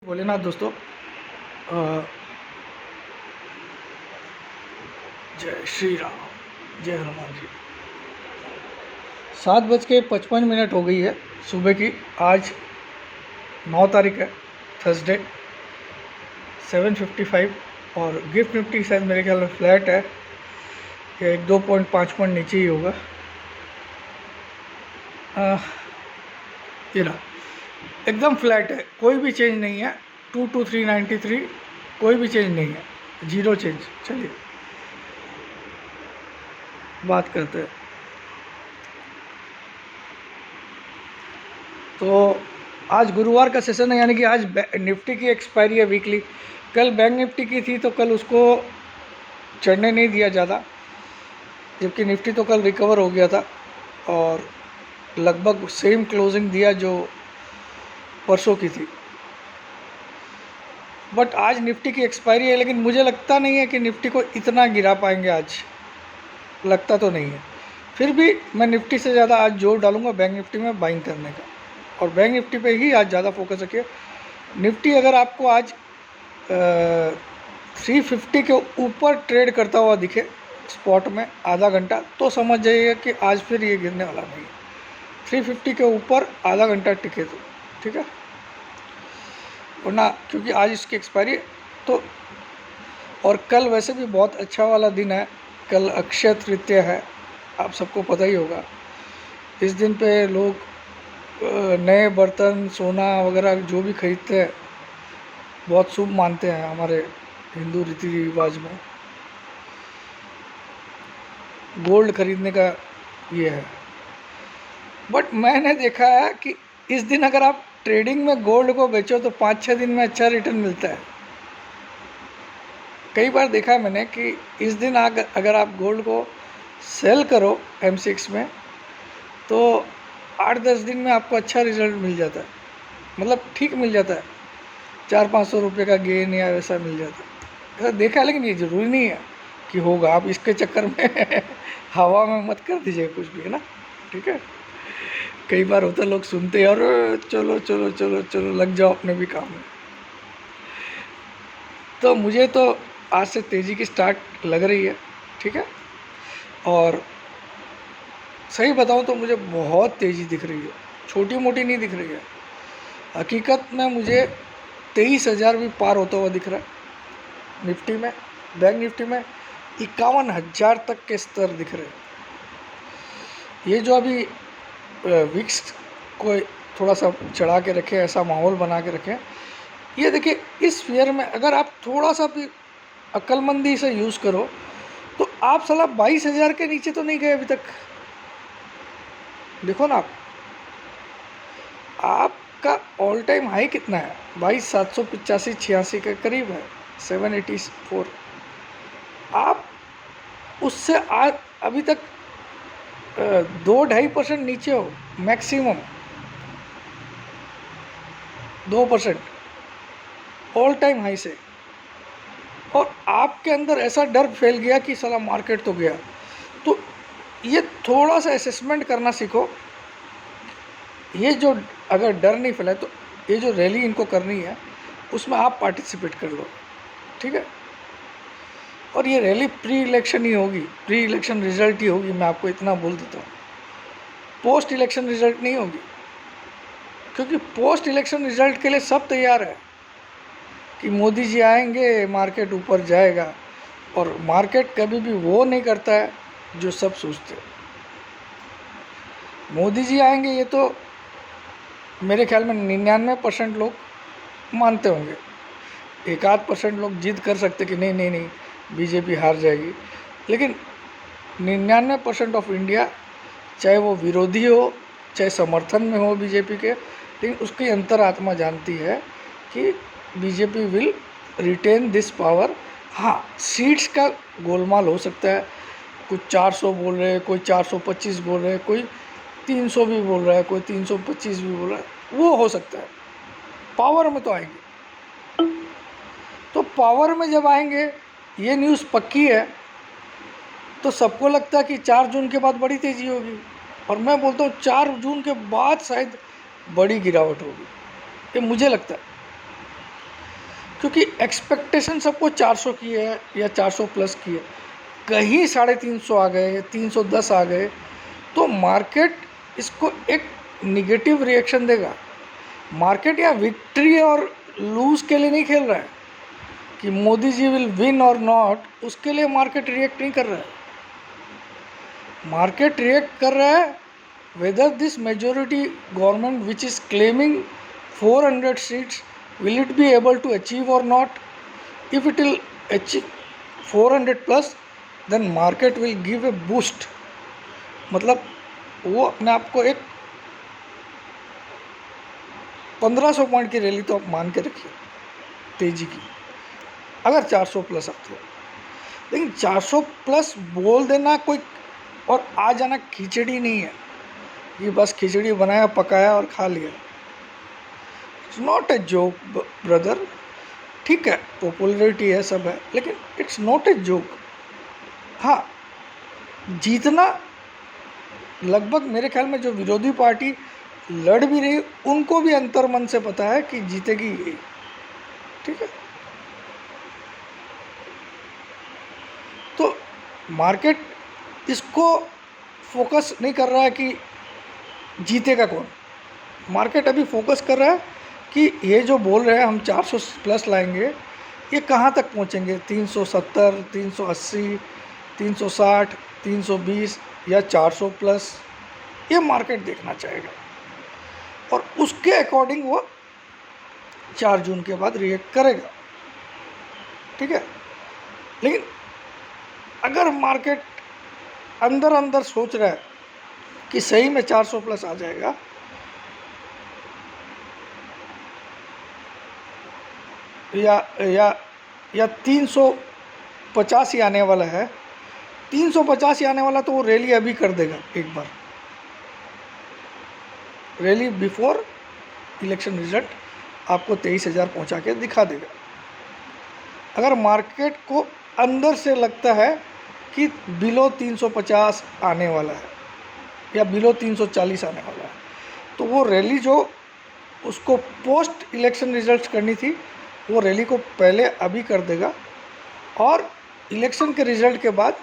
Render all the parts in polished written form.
भोलेनाथ दोस्तों। अ, जय श्री राम, जय हनुमान जी। 7:55 हो गई है सुबह की। आज 9 तारीख है, थर्सडे, 7:55। और गिफ्ट निफ्टी शायद मेरे ख्याल में फ्लैट है या 1-2.5 पॉइंट नीचे ही होगा। ये रहा, एकदम फ्लैट है, कोई भी चेंज नहीं है। 22393 कोई भी चेंज नहीं है, जीरो चेंज। चलिए बात करते हैं। तो आज गुरुवार का सेशन है, यानी कि आज निफ्टी की एक्सपायरी है वीकली। कल बैंक निफ्टी की थी तो कल उसको चढ़ने नहीं दिया ज़्यादा, जबकि निफ्टी तो कल रिकवर हो गया था और लगभग सेम क्लोजिंग दिया जो परसों की थी। बट आज निफ्टी की एक्सपायरी है, लेकिन मुझे लगता नहीं है कि निफ्टी को इतना गिरा पाएंगे आज, लगता तो नहीं है। फिर भी मैं निफ्टी से ज़्यादा आज जोर डालूंगा बैंक निफ्टी में बाइंग करने का, और बैंक निफ्टी पे ही आज ज़्यादा फोकस रखिए। निफ्टी अगर आपको आज 350 के ऊपर ट्रेड करता हुआ दिखे स्पॉट में आधा घंटा, तो समझ जाइए कि आज फिर ये गिरने वाला नहीं है। 350 के ऊपर आधा घंटा टिके तो ठीक है, वरना क्योंकि आज इसकी एक्सपायरी तो। और कल वैसे भी बहुत अच्छा वाला दिन है, कल अक्षय तृतीया है, आप सबको पता ही होगा। इस दिन पे लोग नए बर्तन, सोना वगैरह जो भी खरीदते हैं बहुत शुभ मानते हैं हमारे हिंदू रीति रिवाज में। गोल्ड खरीदने का ये है। बट मैंने देखा है कि इस दिन अगर आप ट्रेडिंग में गोल्ड को बेचो तो 5-6 दिन में अच्छा रिटर्न मिलता है। कई बार देखा है मैंने कि इस दिन अगर आप गोल्ड को सेल करो M6 में तो 8-10 दिन में आपको अच्छा रिजल्ट मिल जाता है, मतलब ठीक मिल जाता है, 400-500 रुपये का गेन या वैसा मिल जाता है। ऐसा देखा है, लेकिन ये ज़रूरी नहीं है कि होगा। आप इसके चक्कर में हवा में मत कर दीजिए कुछ भी, है ना, ठीक है। कई बार होता है लोग सुनते हैं और चलो चलो चलो चलो लग जाओ अपने भी काम में। तो मुझे तो आज से तेज़ी की स्टार्ट लग रही है, ठीक है। और सही बताऊं तो मुझे बहुत तेज़ी दिख रही है, छोटी मोटी नहीं दिख रही है। हकीकत में मुझे 23,000 भी पार होता हुआ दिख रहा है निफ्टी में। बैंक निफ्टी में 51,000 तक के स्तर दिख रहे हैं। ये जो अभी विक्स को थोड़ा सा चढ़ा के रखे, ऐसा माहौल बना के रखें। ये देखिए, इस फेयर में अगर आप थोड़ा सा भी अक्लमंदी से यूज़ करो तो आप साला 22,000 के नीचे तो नहीं गए अभी तक। देखो ना, आपका ऑल टाइम हाई कितना है, 22,785-86 के करीब है, 784। आप उससे आज अभी तक 2-2.5% नीचे हो, मैक्सिमम 2% ऑल टाइम हाई से। और आपके अंदर ऐसा डर फैल गया कि साला मार्केट तो गया। तो ये थोड़ा सा असेसमेंट करना सीखो। ये जो अगर डर नहीं फैला तो ये जो रैली इनको करनी है उसमें आप पार्टिसिपेट कर लो, ठीक है। और ये रैली प्री इलेक्शन ही होगी, प्री इलेक्शन रिजल्ट ही होगी, मैं आपको इतना बोल देता हूँ। पोस्ट इलेक्शन रिजल्ट नहीं होगी, क्योंकि पोस्ट इलेक्शन रिजल्ट के लिए सब तैयार है कि मोदी जी आएंगे मार्केट ऊपर जाएगा। और मार्केट कभी भी वो नहीं करता है जो सब सोचते हैं। मोदी जी आएंगे ये तो मेरे ख्याल में 99% लोग मानते होंगे। 1-8% लोग जिद कर सकते कि नहीं नहीं नहीं बीजेपी हार जाएगी, लेकिन 99% ऑफ इंडिया, चाहे वो विरोधी हो चाहे समर्थन में हो बीजेपी के, लेकिन उसकी अंतरात्मा जानती है कि BJP will retain this power. हाँ, सीट्स का गोलमाल हो सकता है, कुछ 400 बोल रहे हैं, कोई 425 बोल रहे हैं, कोई 300 भी बोल रहा है, कोई 325 भी बोल रहा है, वो हो सकता है। पावर में तो आएंगे। तो पावर में जब आएंगे, ये न्यूज़ पक्की है, तो सबको लगता है कि 4 जून के बाद बड़ी तेज़ी होगी। और मैं बोलता हूँ 4 जून के बाद शायद बड़ी गिरावट होगी, ये मुझे लगता है। क्योंकि एक्सपेक्टेशन सबको 400 की है या 400 प्लस की है, कहीं 350 आ गए, 310 आ गए, तो मार्केट इसको एक निगेटिव रिएक्शन देगा। मार्केट या विक्ट्री और लूज के लिए नहीं खेल रहा है कि मोदी जी विल विन और नॉट, उसके लिए मार्केट रिएक्ट नहीं कर रहा है। मार्केट रिएक्ट कर रहा है whether this majority government which is claiming 400 seats will it be able to achieve or not. If it will achieve 400 plus, then market will give a boost. मतलब वो अपने आप को एक 1500 पॉइंट की रैली तो आप मान के रखिए तेजी की, अगर 400 प्लस आते हो। लेकिन 400 प्लस बोल देना कोई और आ जाना खिचड़ी नहीं है, ये बस खिचड़ी बनाया पकाया और खा लिया। It's not a joke brother. ठीक है, पॉपुलैरिटी है, सब है, लेकिन इट्स नॉट ए जोक। हाँ, जीतना लगभग मेरे ख्याल में जो विरोधी पार्टी लड़ भी रही, उनको भी अंतर्मन से पता है कि जीतेगी ये। ठीक है, तो मार्केट इसको फोकस नहीं कर रहा है कि जीतेगा कौन। मार्केट अभी फोकस कर रहा है कि ये जो बोल रहे हैं हम 400 प्लस लाएंगे, ये कहाँ तक पहुँचेंगे, 370, 380, 360, 320 या 400 प्लस, ये मार्केट देखना चाहेगा और उसके अकॉर्डिंग वो 4 जून के बाद रिएक्ट करेगा। ठीक है, लेकिन अगर मार्केट अंदर अंदर सोच रहा है कि सही में 400 प्लस आ जाएगा, या 350 ही आने वाला है, 350 ही आने वाला, तो वो रैली अभी कर देगा एक बार, रैली बिफोर इलेक्शन रिजल्ट आपको 23,000 पहुंचा के दिखा देगा। अगर मार्केट को अंदर से लगता है कि बिलो 350 आने वाला है या बिलो 340 आने वाला है, तो वो रैली जो उसको पोस्ट इलेक्शन रिजल्ट्स करनी थी, वो रैली को पहले अभी कर देगा और इलेक्शन के रिजल्ट के बाद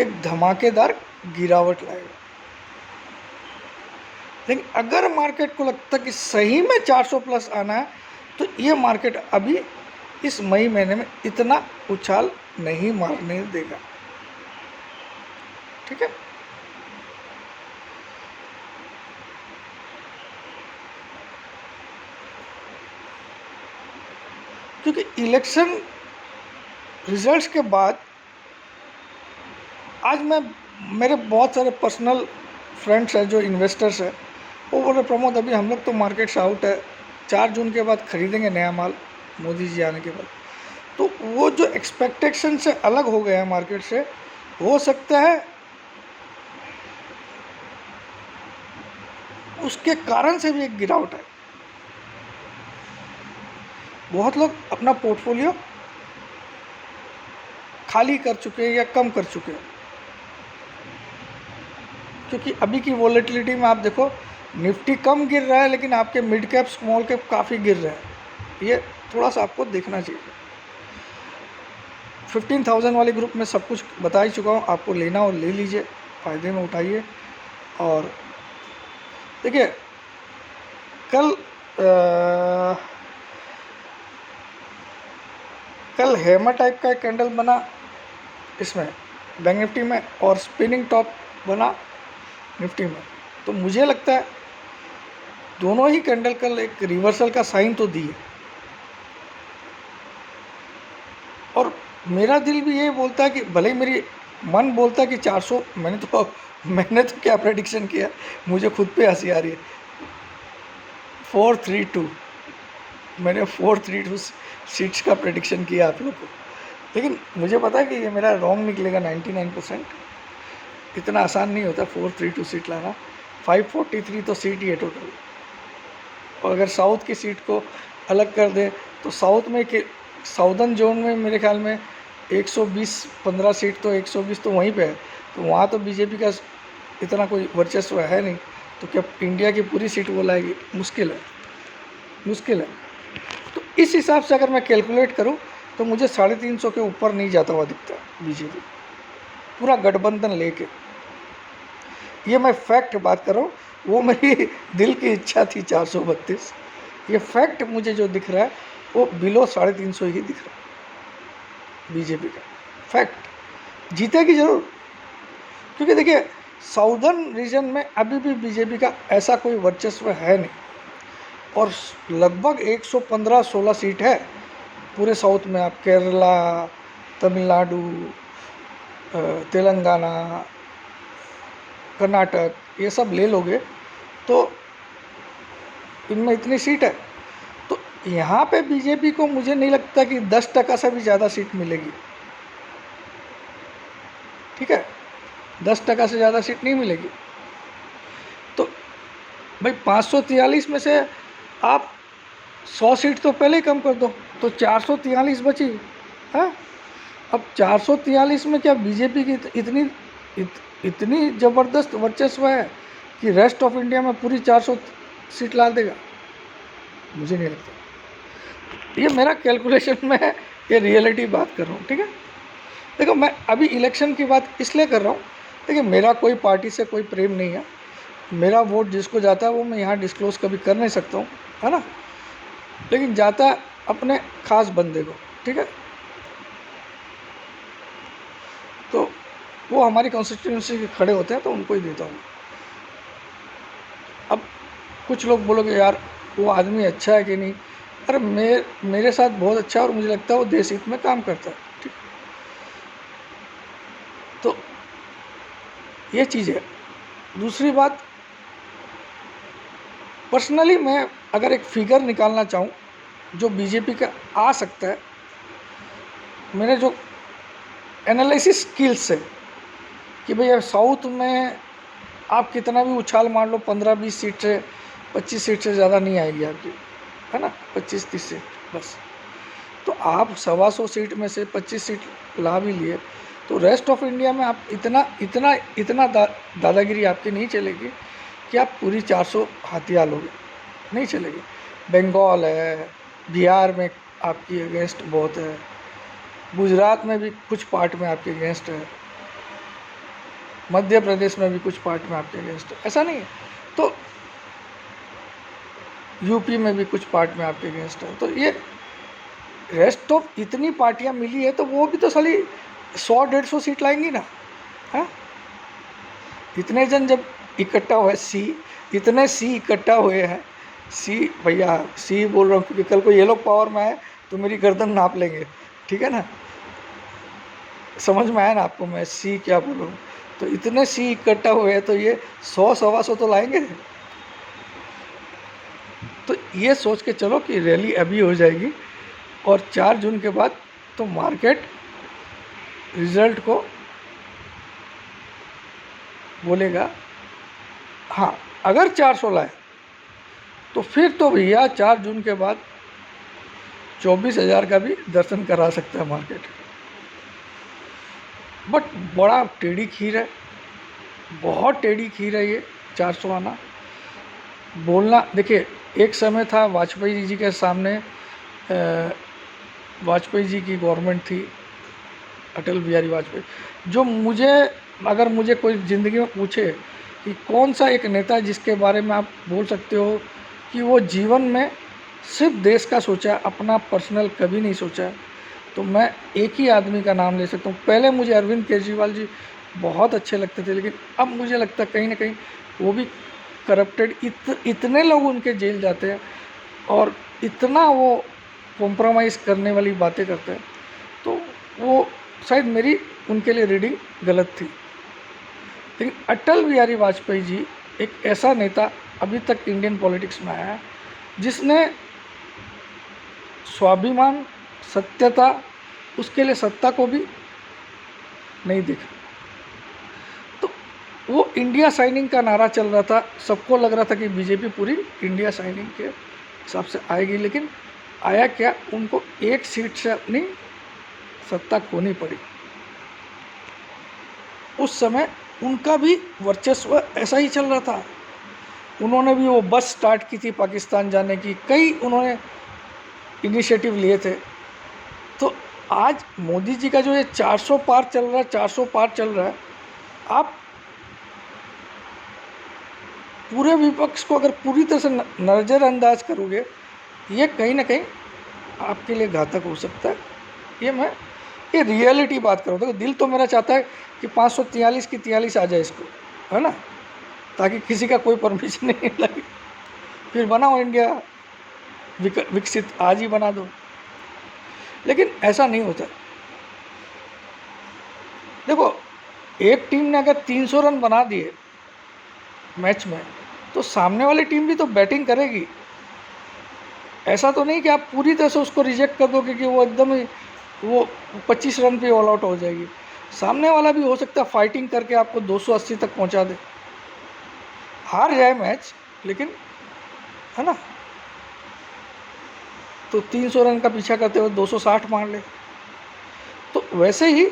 एक धमाकेदार गिरावट लाएगा। लेकिन अगर मार्केट को लगता है कि सही में 400 प्लस आना है, तो ये मार्केट अभी इस मई महीने में इतना उछाल नहीं मारने देगा। ठीक है, क्योंकि इलेक्शन रिजल्ट्स के बाद आज मेरे बहुत सारे पर्सनल फ्रेंड्स हैं जो इन्वेस्टर्स हैं, वो बोल रहे प्रमोद अभी हम लोग तो मार्केट से आउट है, 4 जून के बाद खरीदेंगे नया माल मोदी जी आने के बाद। तो वो जो एक्सपेक्टेशन से अलग हो गया है मार्केट से, हो सकता है उसके कारण से भी एक गिरावट है। बहुत लोग अपना पोर्टफोलियो खाली कर चुके हैं या कम कर चुके हैं, क्योंकि अभी की वॉलेटिलिटी में आप देखो निफ्टी कम गिर रहा है, लेकिन आपके मिड कैप स्मॉल कैप काफ़ी गिर रहे हैं। ये थोड़ा सा आपको देखना चाहिए। 15,000 वाले ग्रुप में सब कुछ बता ही चुका हूँ, आपको लेना और ले लीजिए, फ़ायदे में उठाइए। और देखिए कल हेमर टाइप का एक कैंडल बना इसमें बैंक निफ्टी में, और स्पिनिंग टॉप बना निफ्टी में। तो मुझे लगता है दोनों ही कैंडल कल एक रिवर्सल का साइन तो दिए, और मेरा दिल भी ये बोलता है कि भले ही मेरी मन बोलता है कि 400, मैंने तो क्या प्रेडिक्शन किया, मुझे खुद पे हंसी आ रही है। 432 मैंने 432 सीट्स का प्रेडिक्शन किया आप लोग को, लेकिन मुझे पता है कि ये मेरा रॉन्ग निकलेगा 99%। इतना आसान नहीं होता 432 सीट लाना। 543 तो सीट ही है टोटल, और अगर साउथ की सीट को अलग कर दे तो साउथ में कि साउदर्न जोन में मेरे ख्याल में 120-15 सीट, तो 120 तो वहीं पे है, तो वहाँ तो बीजेपी का इतना कोई वर्चस्व है नहीं, तो क्या इंडिया की पूरी सीट वो लाएगी? मुश्किल है। तो इस हिसाब से अगर मैं कैलकुलेट करूं तो मुझे 350 के ऊपर नहीं जाता हुआ दिखता बीजेपी, पूरा गठबंधन लेके। ये मैं फैक्ट बात कर रहा हूँ, वो मेरी दिल की इच्छा थी 432। ये फैक्ट मुझे जो दिख रहा है वो बिलो 350 ही दिख रहा है बीजेपी का फैक्ट। जीतेगी जरूर, क्योंकि देखिए साउदर्न रीजन में अभी भी बीजेपी का ऐसा कोई वर्चस्व है नहीं, और लगभग 115-16 सीट है पूरे साउथ में। आप केरला, तमिलनाडु, तेलंगाना, कर्नाटक, ये सब ले लोगे तो इनमें इतनी सीट है। तो यहाँ पे बीजेपी को मुझे नहीं लगता कि 10% से भी ज़्यादा सीट मिलेगी। ठीक है, 10% से ज़्यादा सीट नहीं मिलेगी। तो भाई 543 में से आप 100 सीट तो पहले ही कम कर दो, तो 443 बची है। अब 443 में क्या बीजेपी की इतनी ज़बरदस्त वर्चस्व है कि रेस्ट ऑफ इंडिया में पूरी 400 सीट ला देगा? मुझे नहीं लगता। ये मेरा कैलकुलेशन में है, ये रियलिटी बात कर रहा हूँ। ठीक है, देखो मैं अभी इलेक्शन की बात इसलिए कर रहा हूँ, देखिए मेरा कोई पार्टी से कोई प्रेम नहीं है, मेरा वोट जिसको जाता है वो मैं यहाँ डिस्क्लोज़ कभी कर नहीं सकता हूँ, है ना, लेकिन जाता अपने खास बंदे को। ठीक है, तो वो हमारी कॉन्स्टिट्यूंसी के खड़े होते हैं तो उनको ही देता हूँ। अब कुछ लोग बोलोगे यार वो आदमी अच्छा है कि नहीं, अरे मेरे साथ बहुत अच्छा है और मुझे लगता है वो देश हित में काम करता है। ठीक, तो ये चीज़ है। दूसरी बात, पर्सनली मैं अगर एक फिगर निकालना चाहूँ जो बीजेपी का आ सकता है, मेरे जो एनालिसिस स्किल्स है कि भैया साउथ में आप कितना भी उछाल मार लो 15-20 सीट से 25 सीट से ज़्यादा नहीं आएगी आपकी, है ना, 25-30 सीट बस। तो आप 125 सीट में से 25 सीट ला भी लिए तो रेस्ट ऑफ इंडिया में आप इतना दादागिरी आपकी नहीं चलेगी कि आप पूरी 400 हाथिया लोगे, नहीं चलेगी। बंगाल है, बिहार में आपकी अगेंस्ट बहुत है, गुजरात में भी कुछ पार्ट में आपके अगेंस्ट है, मध्य प्रदेश में भी कुछ पार्ट में आपके अगेंस्ट है, ऐसा नहीं है। तो यूपी में भी कुछ पार्ट में आपके अगेंस्ट है। तो ये रेस्ट ऑफ इतनी पार्टियां मिली है तो वो भी तो साली 100-150 सीट लाएंगी ना, हाँ। इतने जन जब इकट्ठा हुए इतने सी इकट्ठा हुए हैं, सी भैया सी बोल रहा हूँ क्योंकि कल को ये लोग पावर में आए तो मेरी गर्दन नाप लेंगे। ठीक है ना, समझ में आया ना आपको मैं सी क्या बोल रहा हूँ। तो इतने सी इकट्ठा हुए हैं तो ये 100-125 तो लाएंगे। तो ये सोच के चलो कि रैली अभी हो जाएगी और 4 जून के बाद तो मार्केट रिजल्ट को बोलेगा। हाँ, अगर 400 लाए तो फिर तो भैया 4 जून के बाद 24,000 का भी दर्शन करा सकता है मार्केट। बट बड़ा टेढ़ी खीर है, बहुत टेढ़ी खीर है ये 400 आना। बोलना देखिए, एक समय था वाजपेयी जी के सामने, वाजपेयी जी की गवर्नमेंट थी, अटल बिहारी वाजपेयी, जो अगर मुझे कोई ज़िंदगी में पूछे कि कौन सा एक नेता जिसके बारे में आप बोल सकते हो कि वो जीवन में सिर्फ देश का सोचा, अपना पर्सनल कभी नहीं सोचा, तो मैं एक ही आदमी का नाम ले सकता हूँ। पहले मुझे अरविंद केजरीवाल जी बहुत अच्छे लगते थे, लेकिन अब मुझे लगता है कहीं ना कहीं वो भी करप्टेड। इतने लोग उनके जेल जाते हैं और इतना वो कॉम्प्रोमाइज़ करने वाली बातें करते हैं, तो वो शायद मेरी उनके लिए रीडिंग गलत थी। लेकिन अटल बिहारी वाजपेयी जी एक ऐसा नेता अभी तक इंडियन पॉलिटिक्स में आया है जिसने स्वाभिमान, सत्यता, उसके लिए सत्ता को भी नहीं देखा। तो वो इंडिया शाइनिंग का नारा चल रहा था, सबको लग रहा था कि बीजेपी पूरी इंडिया शाइनिंग के हिसाब से आएगी, लेकिन आया क्या, उनको एक सीट से अपनी सत्ता खोनी पड़ी। उस समय उनका भी वर्चस्व ऐसा ही चल रहा था। उन्होंने भी वो बस स्टार्ट की थी पाकिस्तान जाने की, कई उन्होंने इनिशिएटिव लिए थे। तो आज मोदी जी का जो ये 400 पार चल रहा है, 400 पार चल रहा है, आप पूरे विपक्ष को अगर पूरी तरह से नज़रअंदाज करोगे, ये कहीं ना कहीं आपके लिए घातक हो सकता है। ये रियलिटी बात करो। देखो, दिल तो मेरा चाहता है कि 543 की 43 आ जाए इसको, है ना, ताकि किसी का कोई परमिशन नहीं लगे, फिर बनाओ इंडिया विकसित, आज ही बना दो। लेकिन ऐसा नहीं होता। देखो, एक टीम ने अगर 300 रन बना दिए मैच में, तो सामने वाली टीम भी तो बैटिंग करेगी। ऐसा तो नहीं कि आप पूरी तरह से उसको रिजेक्ट कर दोगे कि वो एकदम ही वो 25 रन पे ऑल आउट हो जाएगी। सामने वाला भी हो सकता है फाइटिंग करके आपको 280 तक पहुंचा दे, हार जाए मैच, लेकिन, है ना, तो 300 रन का पीछा करते हुए 260 मार ले। तो वैसे ही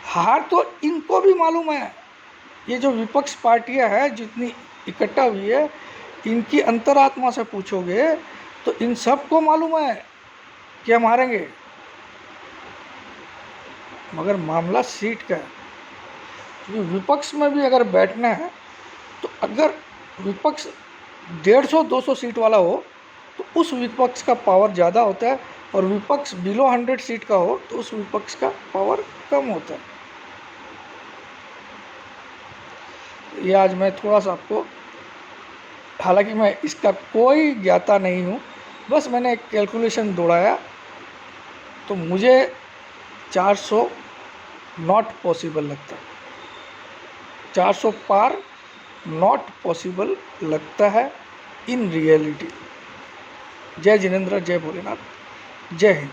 हार तो इनको भी मालूम है। ये जो विपक्ष पार्टियां हैं जितनी इकट्ठा हुई है, इनकी अंतरात्मा से पूछोगे तो इन सबको मालूम है कि हम हारेंगे। मगर मामला सीट का है। क्योंकि विपक्ष में भी अगर बैठना है, तो अगर विपक्ष 150-200 सीट वाला हो तो उस विपक्ष का पावर ज़्यादा होता है, और विपक्ष बिलो 100 सीट का हो तो उस विपक्ष का पावर कम होता है। ये आज मैं थोड़ा सा आपको, हालांकि मैं इसका कोई ज्ञाता नहीं हूँ, बस मैंने एक कैलकुलेशन दौड़ाया, तो मुझे 400 नॉट पॉसिबल लगता है। 400 पार नॉट पॉसिबल लगता है इन रियलिटी। जय जिनेंद्र, जय भोलेनाथ, जय हिंद।